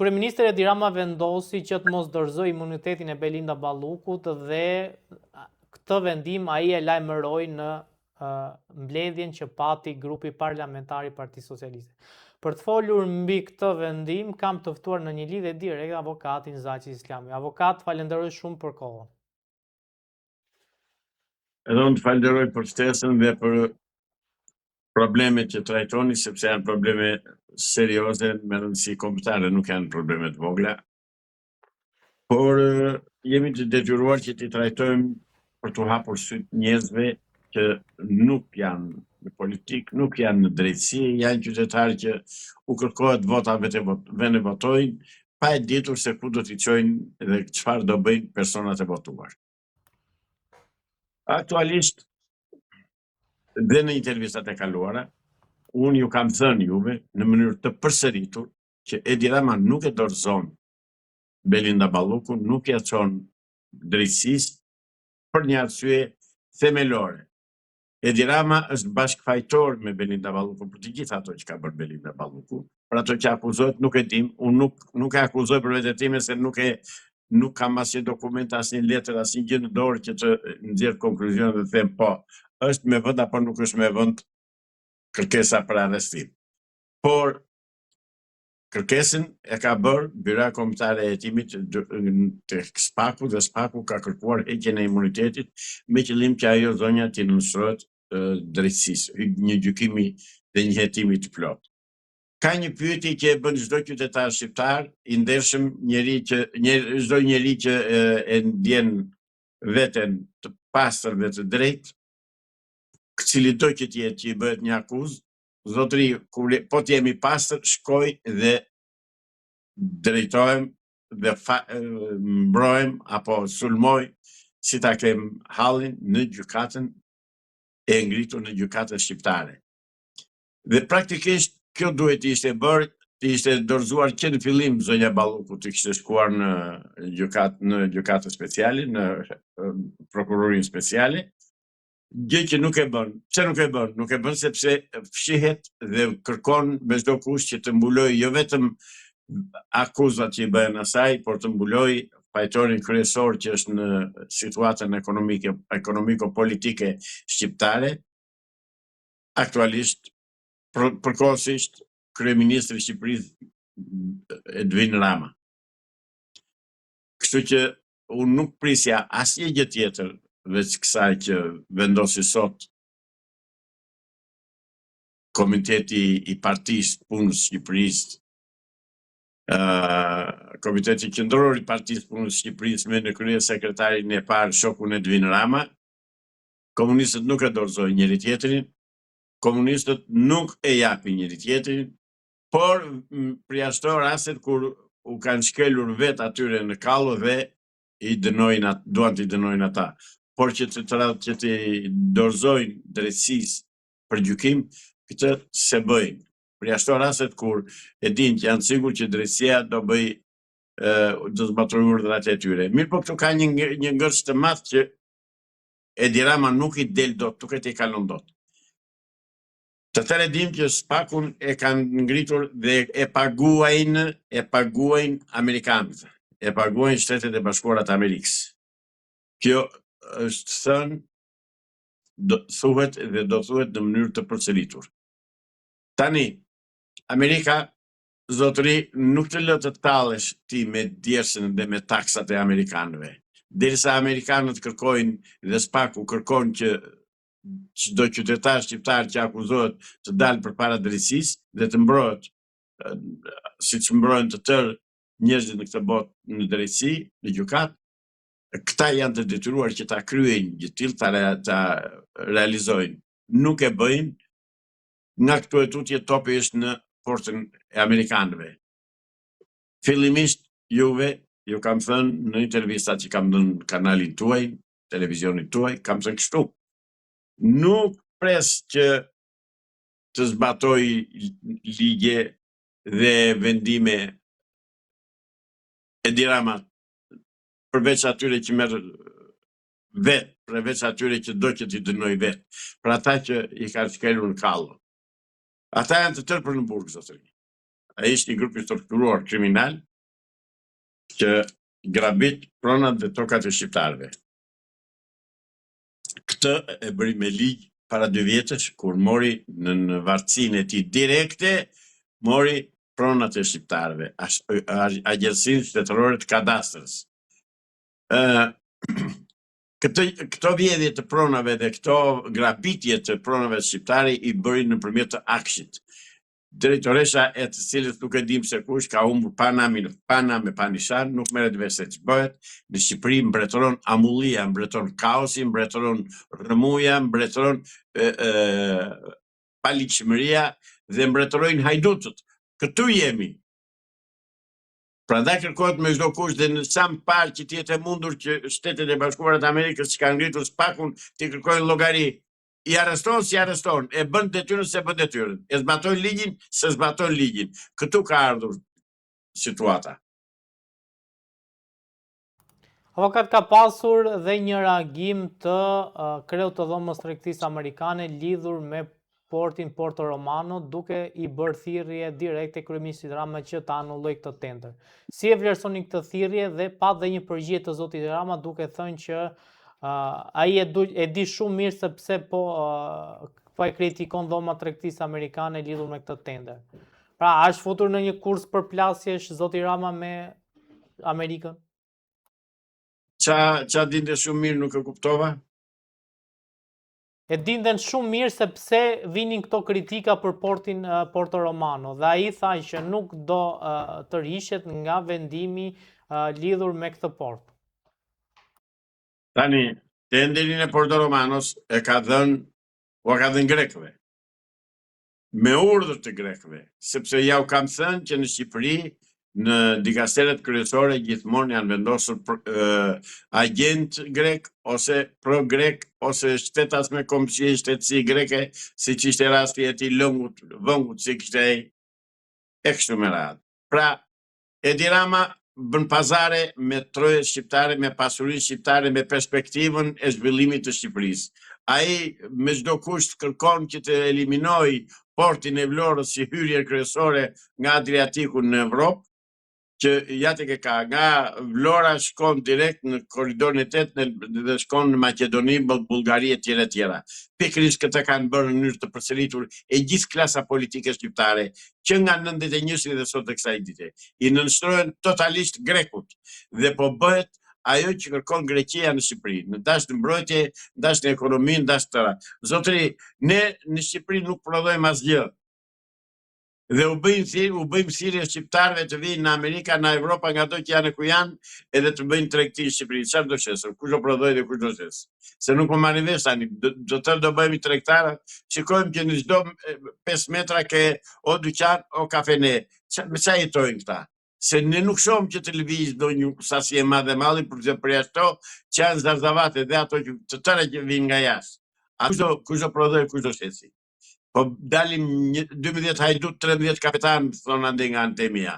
Kryeministri Edi Rama vendosi që të mos dorëzoj imunitetin e Belinda Ballukut dhe këtë vendim ai e lajmëroi në mbledhjen që pati grupi parlamentar i Partisë Socialiste. Për të folur mbi këtë vendim, kam të ftuar në një lidhje direkt avokatin Zaqi Islami. Avokat, falenderoj shumë për kohën. Edhe unë të falenderoj për ftesën dhe për problemet që trajtoni, sepse janë probleme serioze me rëndësi kombëtare, nuk janë probleme të vogla. Por jemi të detyruar që t'i trajtojmë për të hapur syt njerëzve që nuk janë në politikë, nuk janë në drejtësi, janë qytetarë që u kërkohet votave të vende votojnë, pa e ditur se ku do t'i çojnë dhe çfarë do bëjnë personat e votuar. Aktualisht, dhe në intervistat e kaluara, unë ju kam thënë juve në mënyrë të përsëritur që Edi Rama nuk e dorëzon Belinda Ballukun, nuk ja çon drejtësisë për një arsye themelore. Edi Rama është bashkëfajtor me Belinda Ballukun për të gjitha ato që ka bërë Belinda Balluku. Për ato që akuzohet nuk e dim, unë nuk e akuzoj për vetë time se nuk kam asnjë dokument, asnjë letër, asnjë gjë në dorë që të nxjerr konkluzion dhe them po, është me vend apo nuk është me vend kërkesa për arrestim. Por kërkesën e ka bërë Byroja Kombëtare e Hetimit tek SPAK-u dhe SPAK-u ka kërkuar heqjen e imunitetit me qëllim që ajo zonja t'i nënshtrohet drejtësisë, një gjykimi dhe një hetimi të plotë. Ka një pyetje që e bën çdo qytetar shqiptar, i ndershëm, çdo njeri që e ndjen veten të pastër dhe të drejtë, cili do që t'jetë që i bëhet një akuzë, zotëri, po t'jemi pastër, shkoj dhe drejtohem dhe mbrohem apo sulmoj si ta kem hallin në gjykatën e ngritur në gjykatën shqiptare. Dhe praktikisht kjo duhet të ishte bërë, të ishte dorëzuar që në fillim zonja Balluku të kishte shkuar në gjykatën speciale, në prokurorinë speciale, gjë që nuk e bën. Pse nuk e bën? Nuk e bën sepse fshihet dhe kërkon me çdo kusht që të mbulojë jo vetëm akuzat që i bëhen asaj, por të mbulojë fajtorin kryesor që është në situatën ekonomiko-politike shqiptare, aktualisht përkohësisht kryeministri i Shqipërisë Edi Rama. Kështu që unë nuk prisja asnjë gjë tjetër veç kësaj që vendosi sot Komiteti i Partisë Punës Shqipërisë, Komiteti Qendror i Partisë Punës Shqipërisë me në kryesekretarin e parë shokun Edi Rama. Komunistët nuk e dorëzojnë njëri tjetrin, komunistët nuk e japin njëri tjetrin, por përjashto rastet kur u kanë shkelur vetë atyre në kallo dhe duan t'i dënojnë ata. Por që të dorëzojnë drejtësisë për gjykim, këtë se bëjnë. Përjashto rastet kur e dinë që janë sigur që drejtësia do zbatojë urdhrat e tyre. Mirë, po këtu ka një ngërç të madh që Edi Rama nuk i del dot, nuk e t'i kalon dot. Të tërë dim që SPAK-un e kanë ngritur dhe e paguajnë Amerikanët, e paguajnë Shtetet e Bashkuara të Amerikës. Kjo është thënë, thuhet dhe do thuhet në mënyrë të përsëritur. Tani, Amerika, zotëri, nuk të lë të tallesh ti me djersën dhe me taksat e amerikanëve. Derisa amerikanët kërkojnë dhe SPAK-u kërkon që çdo qytetar shqiptar që akuzohet të dalë përpara drejtësisë dhe të mbrohet, siç mbrohen të tërë njerëzit në këtë botë në drejtësi, në gjykat, këta janë të detyruar që ta kryejnë gjë të tillë, ta realizojnë. Nuk e bëjnë, nga këtu e tutje topi është në portën e amerikanëve. Fillimisht juve, ju kam thënë në intervistat që kam dhënë në kanalin tuaj, televizionit tuaj, kam thënë kështu. Nuk pres që të zbatoj ligje dhe vendime Edi Rama përveç atyre që merr vetë, përveç atyre që do që t'i dënoj vetë, për ata që i kanë shkelur në kallo. Ata janë të tërë për në burg, zotëri. Ai është një grup i strukturuar kriminal, që grabit pronat dhe tokat e shqiptarëve. Këtë e bëri me ligj para 2 vjetësh, kur mori në vartësinë e tij direkte, mori pronat e shqiptarëve, Agjencinë Shtetërore të Kadastrës. Këto vjedhje të pronave dhe këto grabitje të pronave shqiptare i bëri nëpërmjet të akshit. Drejtoresha e të cilës nuk e dim se kush ka humbur pana me panishan, nuk merret vesh se ç'bëhet. Në Shqipëri mbretëron amullia, mbretëron kaosi, mbretëron rrëmuja, mbretëron paligjshmëria dhe mbretërojnë hajdutët. Këtu jemi. Prandaj kërkohet me çdo kusht dhe në sa më parë që të jetë e mundur që Shtetet e Bashkuara të Amerikës që kanë ngritur spakun të kërkojnë llogari. I arreston si arreston, e bën detyrën se bën detyrën, e zbaton ligjin se zbaton ligjin. Këtu ka ardhur situata. Avokat, ka pasur dhe një reagim të kreut të dhomës tregtisë amerikane lidhur me portin Porto Romano, duke i bërë thirrje direkte kryeministit Rama që ta anulloj këtë tender. Si e vlerësoni këtë thirrje dhe pa dhe një përgjigje të zotit Rama duke thënë që ai e di shumë mirë se pse po e kritikon dhoma tregtisë amerikane lidhur me këtë tender. Pra, është futur në një kurs përplasjesh zoti Rama me Amerikën? Qa dinte shumë mirë nuk e kuptova? E dinden shumë mirë se pse vinin këto kritika për portin Porto Romano dhe ai tha që nuk do të rishet nga vendimi lidhur me këtë port. Tani, tenderin e Porto Romanos u ka dhënë grekëve. Me urdhër të grekëve, sepse ja u kam thënë që në Shqipëri në dikasteret kryesore gjithmonë janë vendosur agent grek ose pro grek ose shtetas me kombësi shtetësi greke, siç ishte rasti i atij vëngut si kishte ai e kështu me radhë. Pra, Edi Rama bën pazare me troje shqiptare, me pasurinë shqiptare, me perspektivën e zhvillimit të Shqipërisë. Ai me çdo kusht kërkon që të eliminojë portin e Vlorës si hyrje kryesore nga Adriatiku në Evropë, që jate ke ka nga Vlora shkon direkt në korridorin e 8 dhe shkon në Maqedoni, Bullgari e tjera. Pikërisht këtë kanë bërë në mënyrë të përsëritur e gjithë klasa politike shqiptare, që nga 91 dhe sot të kësaj dite. I nënshtrohen totalisht grekut dhe po bëhet ajo që kërkon Greqia në Shqipëri, në dashnë mbrojtje, dashnë ekonominë, dashnë tëra. Zotëri, ne në Shqipëri nuk prodhojmë asgjë. Dhe u bëjmë thirrje shqiptarëve të vinë në Amerika, në Evropa, nga ato që janë ku janë, edhe të bëjnë tregti në Shqipëri. Çfarë do shesër? Kush do prodhoj dhe kush do shes? Se nuk po marrin vesh tani, do bëhemi tregtarë, shikojmë që në çdo 5 metra ke o dyqan o kafene. Me çfarë jetojnë këta? Se ne nuk shohim që të lëviz ndonjë sasi e madhe malli për jashto që janë zarzavate dhe ato që të tëra që vinë nga jashtë. Kush do prodhoj, kush do shesi? Po dalim 12 hajdut, 13 kapetan, thonë ande nga antemia.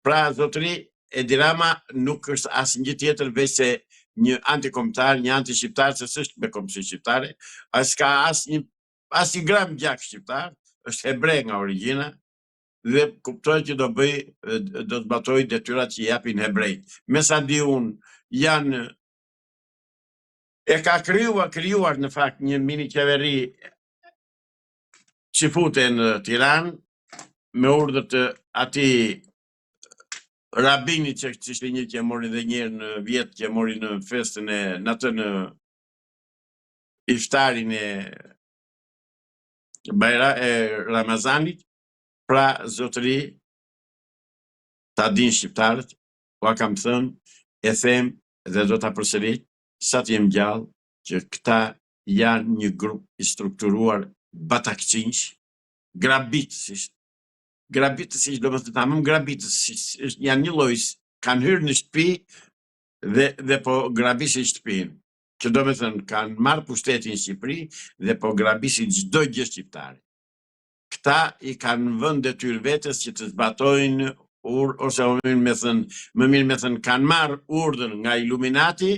Pra, zotëri, Edi Rama nuk është asnjë tjetër veç se një antikombëtar, një anti-shqiptar, se s'është me kombësi shqiptare, s'ka asnjë gram gjak shqiptar, është hebre nga origjina, dhe kuptohet që do të zbatoj detyrat që i japin hebrejt. Me sa di unë, janë e ka krijuar në fakt një mini qeveri që fute në Tiranë, me urdhër të atij rabini që ishte një që mori dhe njerë në vjetë që mori në festën në iftarin e Ramazanit. Pra, zotëri, ta din shqiptarët, po kam thënë, e them dhe do ta përsërit, sa të jem gjallë, që këta janë një grup i strukturuar batakçinj, grabitësisht, do më të tamëm grabitësisht, janë një lloj, kanë hyrë në shtëpi dhe po grabisin shtëpinë, që do me thënë kanë marrë pushtetin Shqipëri dhe po grabisin çdo gjë shqiptare. Këta i kanë vënë detyrë vetes që të zbatojnë ose më mirë me thënë kanë marrë urdhën nga Illuminati,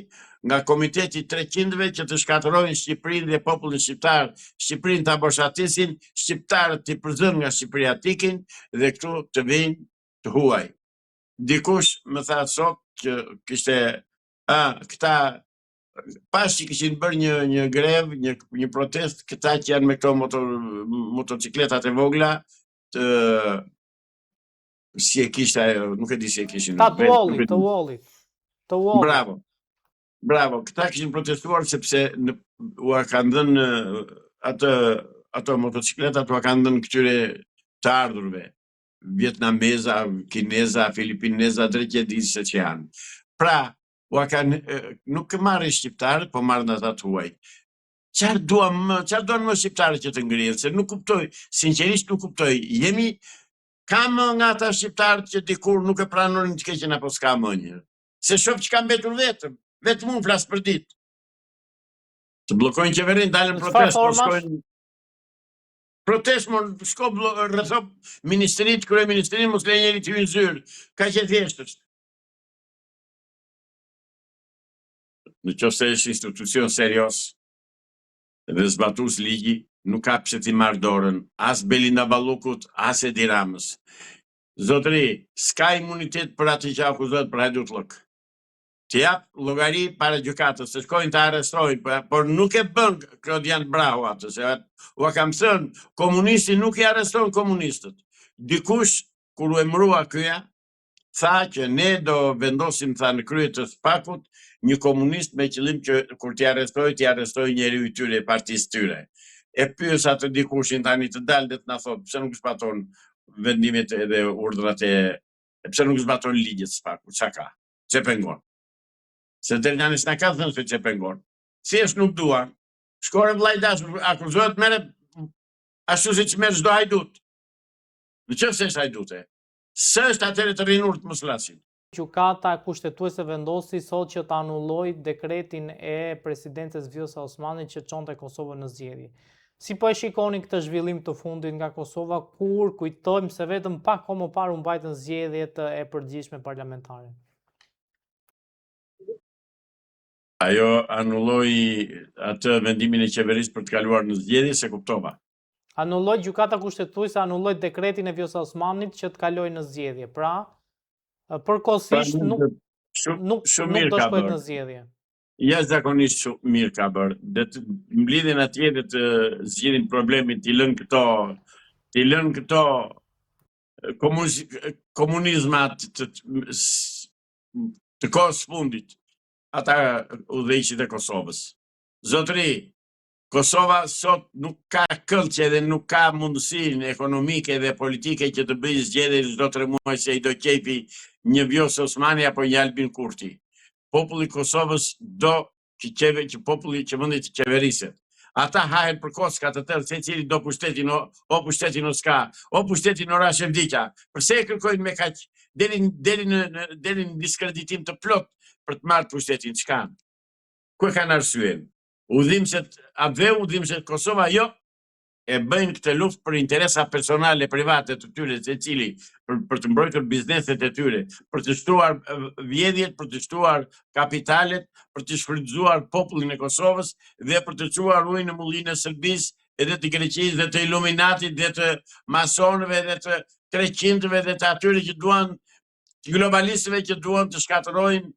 nga Komiteti 300-ve që të shkatërrojnë Shqipërinë dhe popullin shqiptar, Shqipërinë ta boshatisin, shqiptarët të përzën nga Shqipëria tikin dhe këtu të vinë të huaj. Dikush më tha sot që kishte këta pas që kishin bërë një grev, një protest, këta që janë me këto motocikletat e vogla, si e kishte ajo, nuk e di si e kishin. Të Wallit. Bravo, këta kishin protestuar sepse ua kanë dhënë ato motocikletat ua kanë dhënë këtyre të ardhurve, vietnameza, kineza, filipineza, drejt që di se që janë. Pra, nuk marrin shqiptarët, po marrin ata të huaj. Çfarë duan më shqiptarët që të ngrihen, se nuk kuptoj, sinqerisht nuk kuptoj. Kam nga ata shqiptarët që dikur nuk e pranonin të keqen apo s'ka më një. Se shoh që ka mbetur vetëm unë flas për ditë. Të bllokojnë qeverin, dalën protestë, po shkojnë protestë, shko rrethop ministritë, kryeministrinë, mos le njëri të hyjë në zyrë. Kaq e thjeshtë është. Në qoftë se është institucion serioz dhe zbatues ligji, nuk ka pse ti marr dorën as Belinda Ballukut, as Edi Ramës. Zotëri, s'ka imunitet për atë që akuzohet për hajdullëk. Të jap llogari para gjykatës, se shkojnë të arrestojnë, por nuk e bën Klodian Brahu atë, se ua kam thënë, komunisti nuk i arreston komunistët. Dikush, kur u emërua këja, tha që ne do vendosim, tha, në krye të SPAK-ut, një komunist me qëllim që kur t'i arrestoj njeriu i tyre, partisë tyre. E pyes atë dikushin tani të dalë dhe të na thotë, pse nuk zbaton vendimet edhe urdhrat pse nuk zbaton ligjet SPAK-ut, çka ka? Çe pengon? Se Dergjani s'na ka thënë se çe pengon. Thjesht nuk dua. Shkore vllai dashur, akuzohet merre ashtu siç merr çdo hajdut. Në qoftë se është hajdute. S'është atëherë të rinur të mos flasin. Gjykata kushtetuese vendosi sot që të anulloj dekretin e presidentes Vjosa Osmani që çonte Kosovën në zgjedhje. Si po e shikoni këtë zhvillim të fundit nga Kosova, kur kujtojmë se vetëm pak kohë më parë u mbajtën zgjedhjet e përgjithshme parlamentare? Ajo anulloi atë vendimin e qeverisë për të kaluar në zgjedhje, se kuptova. Anulloi gjykata kushtetuese, anulloi dekretin e Vjosa Osmanit që të kaloj në zgjedhje. Pra, përkohësisht nuk do shkojnë në zgjedhje. Jashtëzakonisht shumë mirë ka bërë. Dhe të mblidhin atje dhe të zgjidhin problemin, t'i lënë këto komunizmat të kohës fundit, ata udhëheqësit e Kosovës. Zotëri, Kosova sot nuk ka këllqe dhe nuk ka mundësinë ekonomike dhe politike që të bëjë zgjedhje çdo 3 muaj se i do qefi një Vjosa Osmani apo një Albin Kurti. Populli i Kosovës do që populli që mundi të qeveriset. Ata hahen për kocka të tërë, secili do pushtetin o pushtetin o s'ka, o pushtetin o Rashevdiqa. Përse e kërkojnë me kaq deri në diskreditim të plot për të marrë pushtetin, çka? Ku e kanë arsyen? Udhimset Kosova jo e bëjnë këtë luftë për interesa personale private të tyre, secili për të mbrojtur bizneset e tyre, për të shtruar vjedhjet, për të shtruar kapitalet, për të shfrytzuar popullin e Kosovës dhe për të çuar ujë në mullinë e Serbisë, edhe të Greqisë dhe të Iluminatit dhe të masonëve dhe të 300-ve dhe të atyre që duan, globalistëve që duan të shkatërrojnë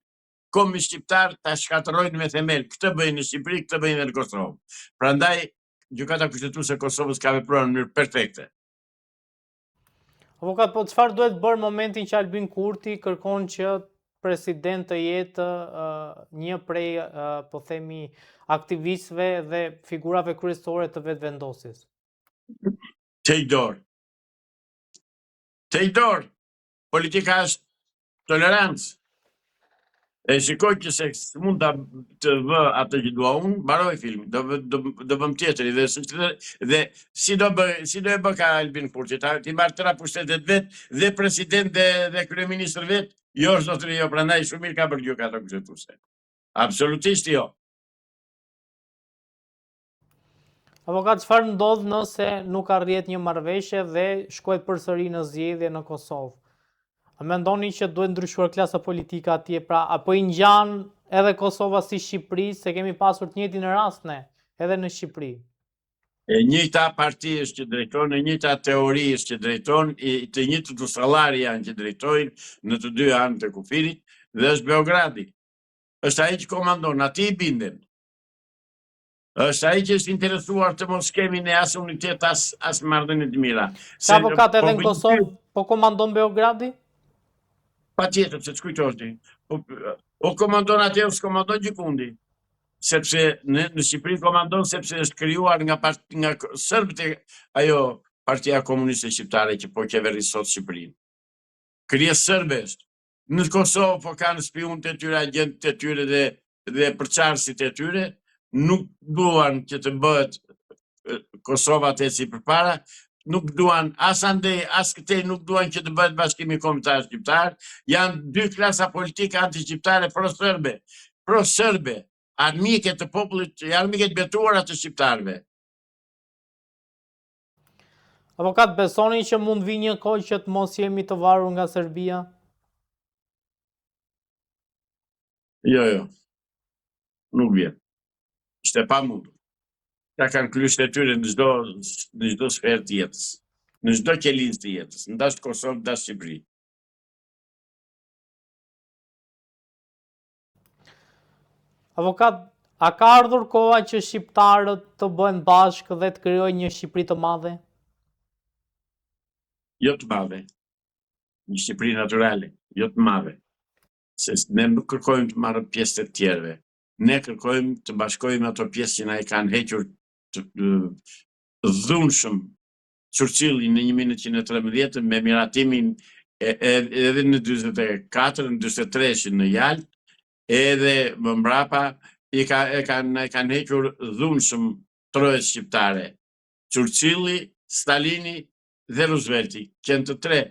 kombin shqiptar, ta shkatërrojnë me themel. Këtë bëjnë në Shqipëri, këtë bëjnë në Kosovë. Prandaj gjykata kushtetuese e Kosovës ka vepruar në mënyrë perfekte. Avokat, po çfarë duhet bërë momentin që Albin Kurti kërkon që president të jetë një prej, po themi, aktivistëve dhe figurave kryesore të vetëvendosjes? Tej dorë. Politika është tolerancë. E shikoj që se mund të vë atë që dua unë, mbaroj filmin, do vëm tjetëri dhe si do e bë ka Albin Kurti, ti marrë tëra pushtetet vetë dhe president dhe kryeministër vetë, jo zotëri jo, prandaj shumë mirë ka bërë gjykata kushtetuese. Absolutisht jo. Avokat, çfarë ndodh nëse nuk arrihet një marrëveshje dhe shkohet përsëri në zgjedhje në Kosovë? A mendoni që duhet ndryshuar klasa politike atje, pra apo i ngjan edhe Kosova si Shqipëri, se kemi pasur të njëjtin rast ne, edhe në Shqipëri? E njëjta parti është që drejton, e njëjta teori është që drejton, të njëjtët sallari janë që drejtojnë në të dy anët e kufirit, dhe është Beogradi. Është ai që komandon, atij i binden. Është ai që është interesuar të mos kemi ne as unitet, as marrëdhënie të mira. Ka avokat edhe në Kosovë, po komandon Beogradi? Patjetër, se ç'kujtosh ti. O komandon atje, o s'komandon gjikundi. Sepse në Shqipëri komandon sepse është krijuar nga serbët e ajo Partia Komuniste Shqiptare që po qeveris sot Shqipërinë. Krijes serbe është. Në Kosovë po kanë spionët e tyre, agentët e tyre dhe përçarësit e tyre, nuk duan që të bëhet Kosova të eci përpara, nuk duan as andej, as këtej nuk duan që të bëhet Bashkimi Kombëtar Shqiptar, janë dy klasa politike anti-shqiptare pro-serbe, armike të popullit, armike të betuara të shqiptarëve. Avokat, besoni që mund vi një kohë që të mos jemi të varur nga Serbia? Jo. Nuk vjen. Ishte pamundur. Ta kanë klysht e tyre në çdo sferë të jetës, në çdo qelizë të jetës, ndash Kosovë, ndash Shqipëri. Avokat, a ka ardhur koha që shqiptarët të bëhen bashkë dhe të krijojnë një Shqipëri të madhe? Jo të madhe. Një Shqipëri naturale, jo të madhe. Se ne nuk kërkojmë të marrë pjesë të tjerëve. Ne kërkojmë të bashkojmë ato pjesë që na i kanë hequr dhunshëm Churchilli në 1913 me miratimin edhe në 44, në 43 në Jaltë, edhe më mbrapa e kanë hequr dhunshëm trojës shqiptare. Churchilli, Stalini dhe Roosevelti, që në të tre,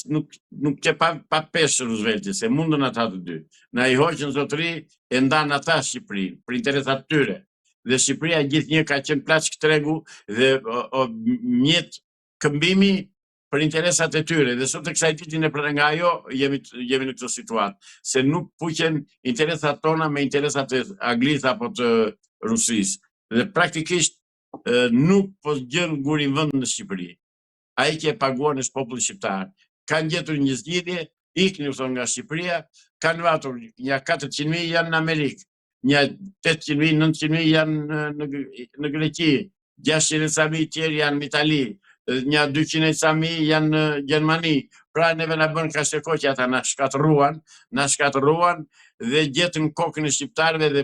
nuk që pa peshë Roosevelti, se mundën ata të dy. Na i hoqën zotëri e ndanë ata Shqipërinë, për interesat tyre. Dhe Shqipëria gjithnjë ka qenë plaçk tregu dhe mjet këmbimi për interesat e tyre. Dhe sot e kësaj diti ne nga ajo jemi në këtë situatë, se nuk puqen interesat tona me interesat e Anglisë apo të Rusisë. Dhe praktikisht nuk po gjën gurin vend në Shqipëri. Ai që e paguan është populli shqiptar. Kanë gjetur një zgjidhje, ikni u thonë nga Shqipëria, kanë vatur një 400.000 janë në Amerikë, një 800.000, 900.000 janë në Greqi, 600.000 tjerë janë në Itali, një 200.000 janë në Gjermani. Pra neve na bën kaq kohë që ata na shkatërruan dhe gjetën kokën e shqiptarëve dhe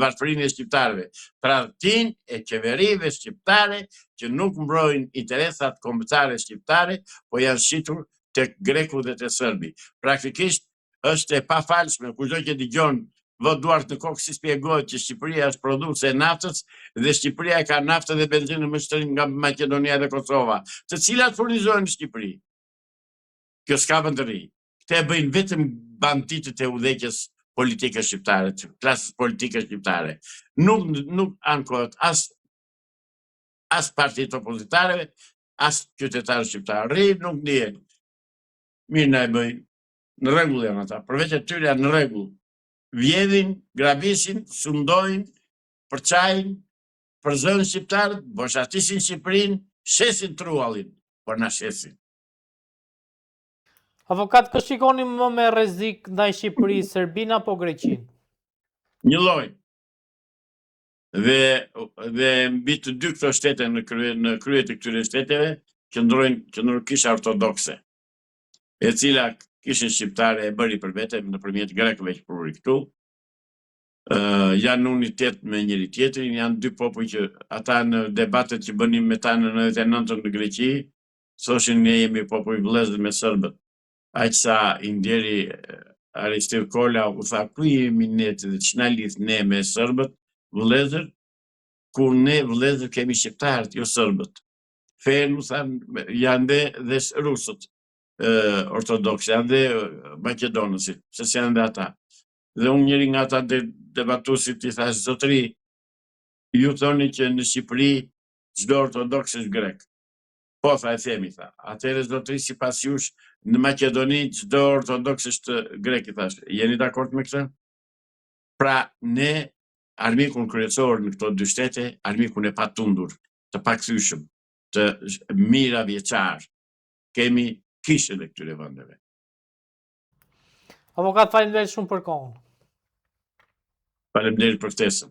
varfërinë e shqiptarëve. Tradhtin e qeverive shqiptare që nuk mbrojnë interesat kombëtare shqiptare, po janë shitur tek greku dhe te serbi. Praktikisht është e pafalshme kushdo që dëgjon vë duart në kokë si shpjegohet që Shqipëria është prodhuese e naftës dhe Shqipëria ka naftë dhe benzinë më shtrim nga Maqedonia dhe Kosova, të cilat furnizojnë në Shqipëri. Kjo s'ka vend të ri. Këte e bëjnë vetëm banditët e udhëheqjes politike shqiptare, klasës politike shqiptare. Nuk ankohet as partitë opozitare, as qytetarë shqiptarë. Nuk ndihen. Mirë na e bëjnë. Në rregull janë ata. Përveç e tyre janë në rregull. Vjedhin, gravisin, sundojnë, përçajnë, përzojnë shqiptarët, boshatisin Shqipërinë, shesin truallin, por na shesin. Avokat, kë shikoni më me rrezik ndaj Shqipërisë, Serbinë apo Greqinë? Një lloj. Dhe mbi të dy këto shtete në krye të këtyre shteteve qëndron kisha ortodokse, e cila kishën shqiptare e bëri për vete nëpërmjet grekëve që pruri këtu. Janë unitet me njëri tjetrin, janë dy popull që ata në debatet që bënim me ta në 99 në Greqi, thoshin ne jemi popull vëllezër me serbët. Aq sa i ndjeri Aristil Kola u tha ku jemi ne dhe ç'na lidh ne me serbët vëllezër, kur ne vëllezër kemi shqiptarët, jo serbët. Fen u thanë janë dhe rusët ortodoks, janë dhe maqedonësit, se janë dhe ata. Dhe unë njëri nga ata debatuesit i thash zotëri, ju thoni që në Shqipëri çdo ortodoks është grek. Po, tha e themi, tha. Atëherë zotëri sipas jush në Maqedoni çdo ortodoks është grek, i thash. Jeni dakord me këtë? Pra ne armikun kryesor në këto dy shtete, armikun e patundur, të pakthyeshëm, të mira vjeçar, kemi kishën e këtyre vendeve. Avokat, faleminderit shumë për kohën. Faleminderit për ftesën.